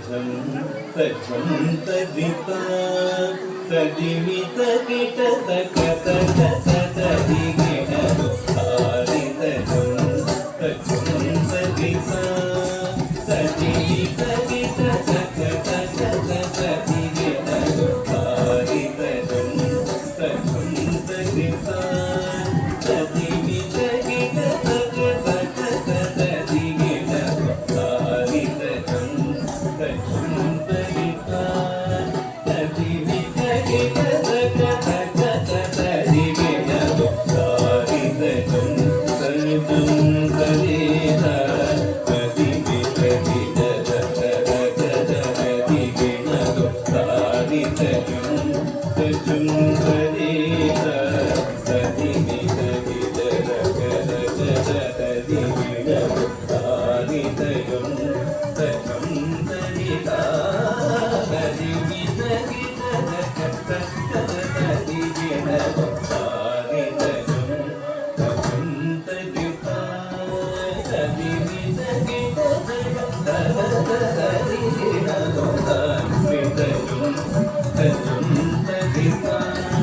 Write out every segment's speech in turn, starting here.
ತಜಂ ತಜಂ ತದಿತಾ ತದಿಮಿತ ಗಿಟ ತಕ ತಕ ತದಿಗಿಟ ಆರಿ ತಜಂ ತಜಂ ತದಿತಾ ತದಿಮಿತ ಗಿಟ ತಕ ತಕ ತದಿಗಿಟ ಆರಿ ತಜಂ ತಜಂ ತದಿತಾ ತದಿಮಿತ ಗಿಟ ತಕ ತಕ ತದಿಗಿಟ ಆರಿ ತಜಂ ತಜಂ ತದಿತಾ ತದಿಮಿತ ಗಿಟ ತಕ ತಕ ತದಿಗಿಟ ಆರಿ ತಜಂ ತಜಂ ತದಿತಾ ತದಿಮಿತ ಗಿಟ ತಕ ತಕ ತದಿಗಿಟ ಆರಿ ತಜಂ ತಜಂ ತದಿತಾ ತದಿಮಿತ ಗಿಟ ತಕ ತಕ ತದಿಗಿಟ ಆರಿ ತಜಂ ತಜಂ ತದಿತಾ ತದಿಮಿತ ಗಿಟ ತಕ ತಕ ತದಿಗಿಟ ಆರಿ ತಜಂ ತಜಂ ತದಿತಾ ತದಿಮಿತ ಗಿಟ ತಕ ತಕ ತದಿಗಿಟ ಆರಿ ತಜಂ ತಜಂ ತದಿತಾ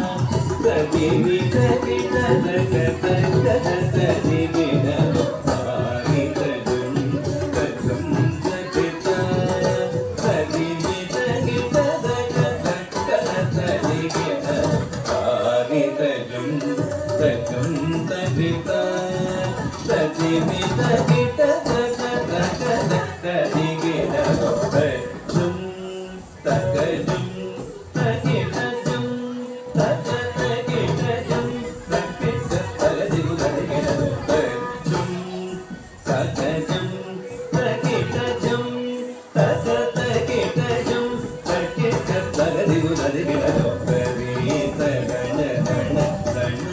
ತದಿಮಿತ ಗಿಟ ತಕ ತಕ ತದಿಗಿಟ ಆರಿ ತಜಂ ತಜಂ ತದಿತಾ ತದಿಮಿತ ಗಿಟ ತಕ ತಕ ತದಿಗಿಟ ಆರಿ ತಜಂ ತಜಂ ತದಿತಾ ತದಿಮಿತ ಗಿಟ ತಕ ತಕ ತದಿಗಿಟ ತಜಂ ತಕಜಂ ತಗಿಟಜಂ ತಕ ತಗಿಟಜಂ ತಕಿಟ ತಗದಿಗು ತದಿಗಿಟ ತಜಂ ತಕಜಂ ತಗಿಟಜಂ ತಕ ತಗಿಟಜಂ ತಕಿಟ ತಗದಿಗು ತದಿಗಿಟ ತರಿ ತಗಣ ಗಣ ಗಣ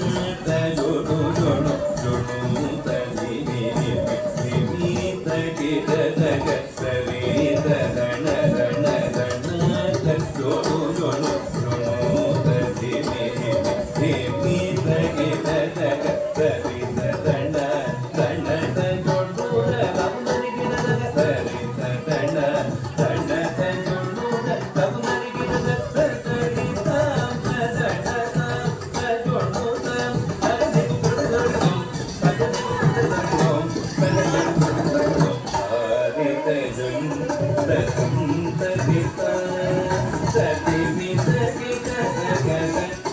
ತಜೋಡು ಜೋಡು ಜೋಡು ತದಿಗಿ ನಿಮಿ ತಗಿಟ ತಗ ಸರಿ ತಗಣ ಗಣ ಗಣ ತಜೋಡು ಜೋಡು ಜೋಡು ತದಿಗಿ ನಿಮಿ ತಗಿಟ ತಗ ಸರಿ ತಗಣ ಗಣ ತಜೋಡು ತಬುನರಿಗಿನ ತಗ ಸರಿ ತಗಣ ಗಣ ತಜೋಡು ತಬುನರಿಗಿನ ತಗ ಸರಿ ತಜೋಡು ತಗದಿಗು ತಗದಿಗು ಆರಿ ತಜಂ ತಜಂ ತದಿತಾ ತದಿಮಿತ ಗಿಟ ತಕ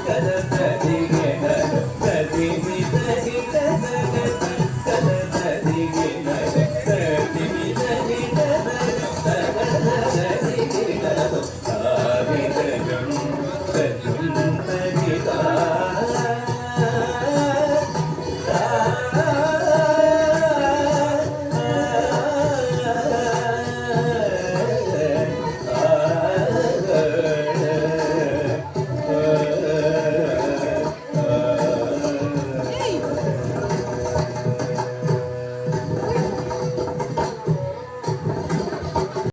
ತಕ ತದಿಗಿಟ ತದಿಮಿತ ಗಿಟ ತಕ ತಕ ತದಿಗಿಟ ತದಿಮಿತ ಗಿಟ ತಕ ತಕ